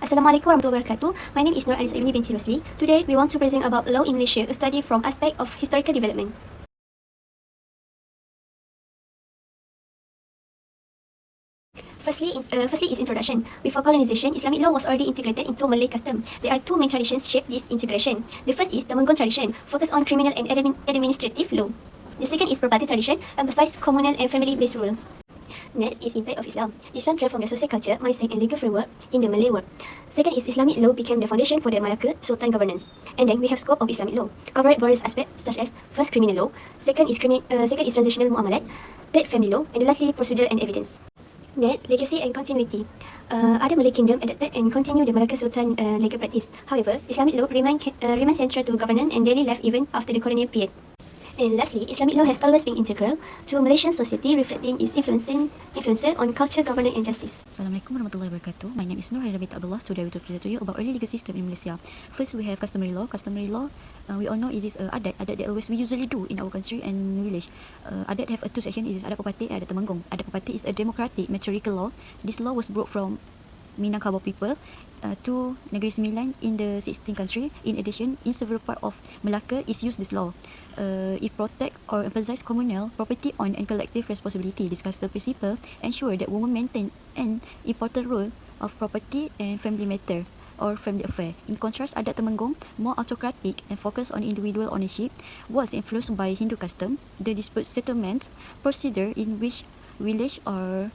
Assalamualaikum warahmatullahi wabarakatuh. My name is Nur Anis Ayuni binti Rosli. Today we want to present about law in Malaysia, a study from aspect of historical development. Firstly is introduction. Before colonization, Islamic law was already integrated into Malay custom. There are two main traditions shape this integration. The first is Temenggong tradition, focused on criminal and administrative law. The second is Perbatin tradition, emphasized communal and family-based rule. Next is impact of Islam. Islam transformed the social culture, mindset and legal framework in the Malay world. Second is Islamic law became the foundation for the Malacca Sultan governance. And then we have scope of Islamic law, covered various aspects such as first criminal law, second is transitional muamalat, third family law, and lastly procedure and evidence. Next, legacy and continuity. Other Malay kingdom adapted and continued the Malacca Sultan legal practice. However, Islamic law remained central to governance and daily life even after the colonial period. And lastly, Islamic law has always been integral to Malaysian society, reflecting its influence on culture, governance, and justice. Assalamualaikum warahmatullahi wabarakatuh. My name is Nur Hairabit Abdullah. Today we will present to you about early legal system in Malaysia. First, we have customary law. Customary law, we all know, is adat that always we usually do in our country and village. Adat have two sections. Is adat Pepatih and adat Temenggong. Adat Pepatih is a democratic matriarchal law. This law was brought from Minangkabau people to Negeri Sembilan in the 16th country. In addition, in several parts of Malacca is used this law. It protect or emphasize communal property on and collective responsibility. This custom principle ensure that women maintain an important role of property and family matter or family affair. In contrast, adat Temenggong, more autocratic and focused on individual ownership, was influenced by Hindu custom. The dispute settlement procedure in which village or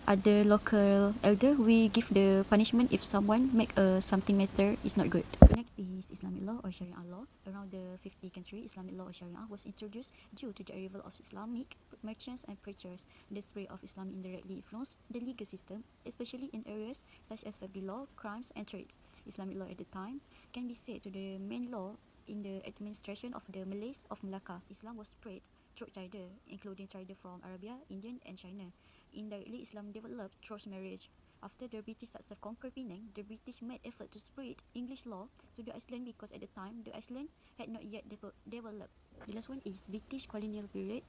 other local elder, we give the punishment if someone make something matter is not good. Next is Islamic law or Sharia law. Around the 50 country, Islamic law or Sharia was introduced due to the arrival of Islamic merchants and preachers. The spread of Islam indirectly influenced the legal system, especially in areas such as family law, crimes, and trade. Islamic law at the time can be said to the main law in the administration of the Malays of Malacca. Islam was spread through trader, including trader from Arabia, India, and China. Indirectly, Islam developed through marriage. After the British success conquered Penang, the British made effort to spread English law to the island because at the time the island had not yet developed. The last one is British colonial period,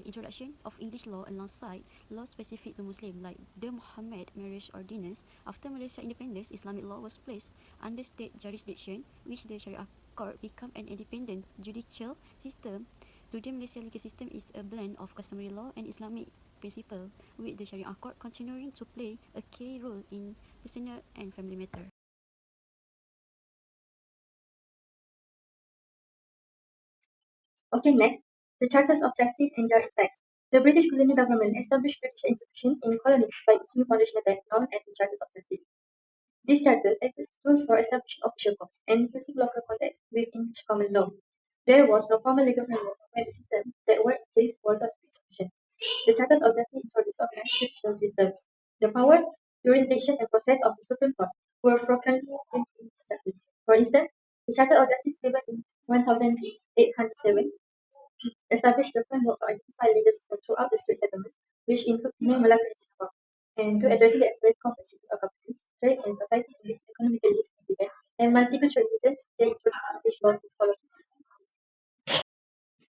introduction of English law alongside laws specific to Muslim like the Muhammad Marriage Ordinance. After Malaysia independence, Islamic law was placed under state jurisdiction, which the Sharia court became an independent judicial system. Today, Malaysian legal system is a blend of customary law and Islamic principle, with the Sharia court continuing to play a key role in personal and family matter. Okay, next, the Charters of Justice and their effects. The British colonial government established judicial institutions in colonies by its new foundational text known as the Charters of Justice. These charters acted as tools for establishing official courts and fusing local contexts with English common law. There was no formal legal framework when the system that were in place were thought to be sufficient. The Charters of Justice introduced organized judicial systems. The powers, jurisdiction, and process of the Supreme Court were frequently in these charters. For instance, the Charter of Justice given in 1807 established the framework for identifying legal system throughout the Strait settlements, which include Penang, Malacca, and Singapore. And to address the explained complexity of governance, trade, and society in this economically significant and multicultural regions, they introduced English law to colonies.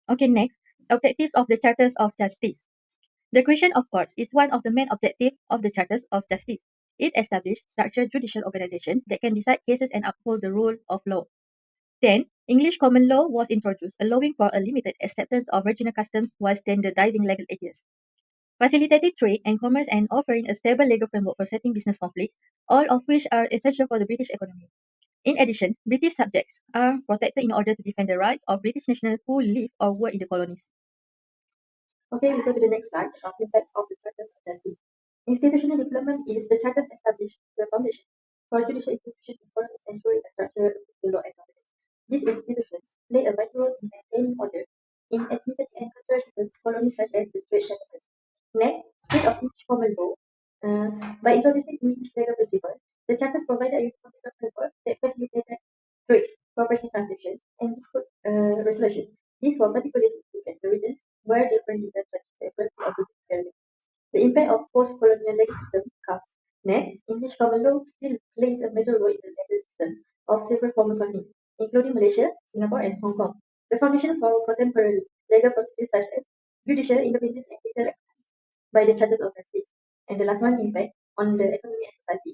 Okay, next, objectives of the Charters of Justice. The creation of courts is one of the main objectives of the Charters of Justice. It established structured judicial organization that can decide cases and uphold the rule of law. Then, English common law was introduced, allowing for a limited acceptance of regional customs while standardizing legal areas. Facilitating trade and commerce and offering a stable legal framework for settling business conflicts, all of which are essential for the British economy. In addition, British subjects are protected in order to defend the rights of British nationals who live or work in the colonies. Okay, we go to the next slide of impacts of the Charters of Justice. Institutional development is the Charters establish the foundation for judicial institutions in colonies, ensuring a structure of the law and governance. These institutions play a vital role in maintaining order in ethnically and culturally diverse colonies such as the Strait Settlements. Next, state of English common law. By introducing English legal principles, the Charters provided a uniform legal framework that facilitated trade, property transactions, and dispute resolution. These were particularly significant in regions where different legal traditions were operating. The impact of post-colonial legal system comes. Next, English common law still plays a major role in the legal systems of several former colonies, including Malaysia, Singapore, and Hong Kong. The foundation for contemporary legal procedures such as judicial independence and legal excellence by the Charters of Justice. And the last one, impact on the economy and society.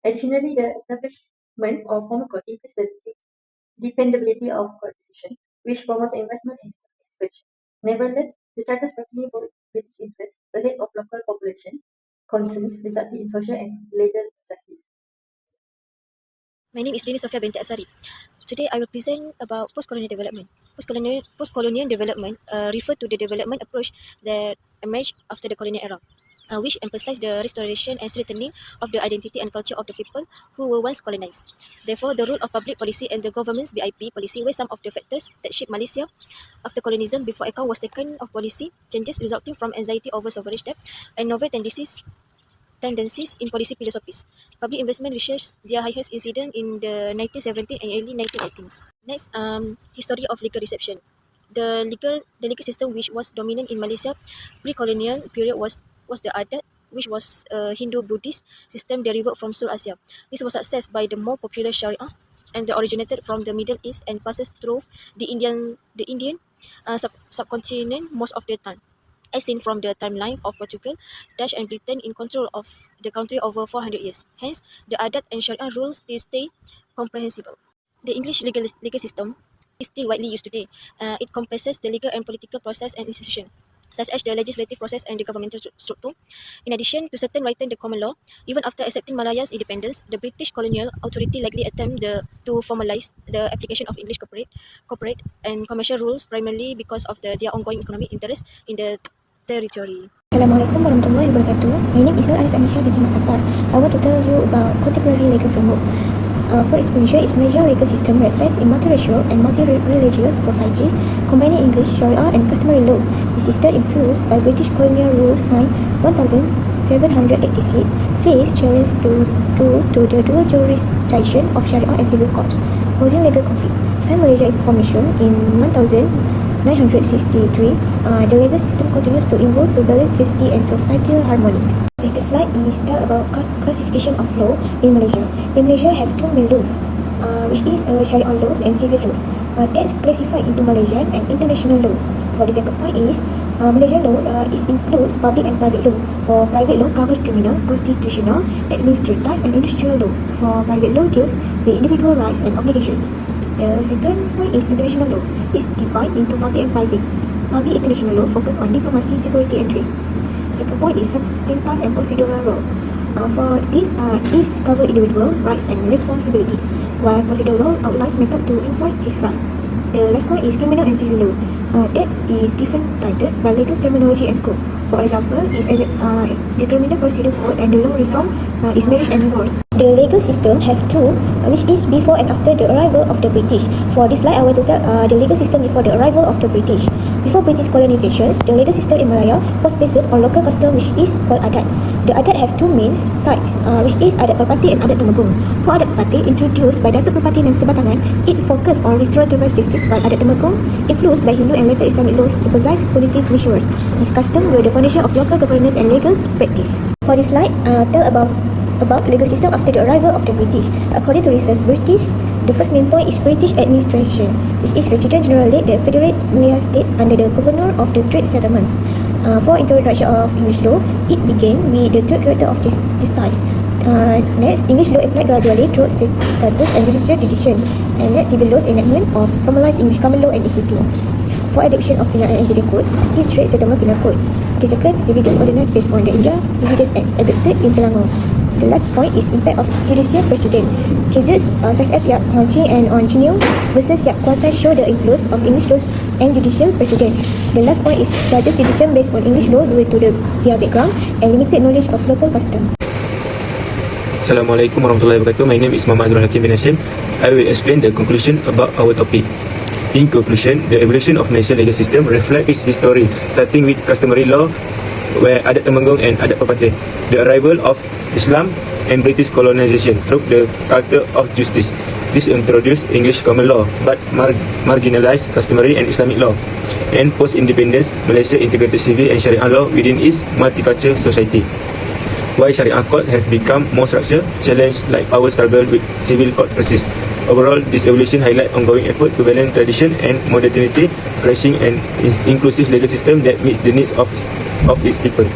Additionally, the establishment of formal court increased the dependability of court decision, which promoted investment and economic expansion. Nevertheless, the charters particularly for British interests ahead of local population concerns, resulting in social and legal justice. My name is Dini Sofia binti Asari. Today I will present about post-colonial development. Post-colonial development refer to the development approach that emerged after the colonial era, which emphasized the restoration and strengthening of the identity and culture of the people who were once colonized. Therefore, the role of public policy and the government's BIP policy were some of the factors that shaped Malaysia after colonialism before account was taken of policy changes resulting from anxiety over sovereign debt and novel tendencies in policy philosophies. Public investment reached their highest incident in the 1970s and early 1980s. Next, history of legal reception. The legal system which was dominant in Malaysia pre-colonial period was the adat, which was a Hindu-Buddhist system derived from South Asia. This was accessed by the more popular Sharia and originated from the Middle East and passes through the Indian subcontinent most of the time, as seen from the timeline of Portugal, Dutch and Britain in control of the country over 400 years. Hence, the Adat and Sharia rules still stay comprehensible. The English legal system is still widely used today. It comprises the legal and political process and institution, such as the legislative process and the governmental structure. In addition to certain written the common law, even after accepting Malaya's independence, the British colonial authority likely attempted to formalize the application of English corporate and commercial rules primarily because of their ongoing economic interest in the territory. Assalamualaikum warahmatullahi wabarakatuh. My name is Nur Anisha binti Masapar. I want to tell you about contemporary legal framework. For explanation, its Malaysia legal system reflects a multiracial and multi-religious society, combining English, Sharia and customary law. The system influenced by British colonial rules signed 1786 faced challenge to the dual jurisdiction of Sharia and civil courts, causing legal conflict. Signed Malaysia Information in 1963, the legal system continues to evolve to balance justice and societal harmonies. Second slide is tell about classification of law in Malaysia. In Malaysia have two main laws, which is Sharia laws and civil laws. That's classified into Malaysian and international law. For the second point is Malaysian law includes public and private law. For private law covers criminal, constitutional, administrative and industrial law. For private law deals with individual rights and obligations. The second point is international law. It's divided into public and private. Public international law focus on diplomacy, security and trade. Second point is substantive and procedural law. For this is cover individual rights and responsibilities, while procedural law outlines method to enforce this right. The last point is criminal and civil law. That is different titled by legal terminology and scope. For example, the criminal procedure code and the law reform is marriage and divorce. The legal system have two, which is before and after the arrival of the British. For this slide, I will tell the legal system before the arrival of the British. Before British colonizations, the legal system in Malaya was based on local custom, which is called adat. The adat have two main types, which is adat perpati and adat temenggung. For adat perpati, introduced by Datuk Perpati dan Sebatangan, it focused on restorative justice, while adat temenggung, influenced by Hindu and later Islamic laws, emphasized punitive measures. This custom were the foundation of local governance and legal practice. For this slide, tell about legal system after the arrival of the British. According to research British, the first main point is British administration, which is Resident General led the Federate Malaya States under the Governor of the Strait Settlements. For introduction of English law, it began with the third character of this ties. Next, English law applied gradually through status and judicial decision. And next, civil laws enactment of formalized English common law and equity. For adoption of Penal and Penal Codes, this Strait Settlement Penal Code. The second, evidence ordinance based on the India Evidence Act adopted in Selangor. The last point is impact of judicial precedent. Cases such as Yap Kuan Chi and On Chin versus Yap Kuan Sai show the influence of English laws and judicial precedent. The last point is judges' decision based on English law due to their background and limited knowledge of local custom. Assalamualaikum warahmatullahi wabarakatuh. My name is Muhammad Abdul Hakim bin Hashim. I will explain the conclusion about our topic. In conclusion, the evolution of Malaysian legal system reflects its history, starting with customary law, where adat temenggung and adat perpati, the arrival of Islam and British colonization through the culture of justice. This introduced English common law, but marginalized customary and Islamic law. And post-independence, Malaysia integrated civil and Sharia law within its multicultural society. While Sharia court have become more structured, challenge like power struggle with civil court persist. Overall, this evolution highlights ongoing effort to balance tradition and modernity, creating an inclusive legal system that meets the needs of its people.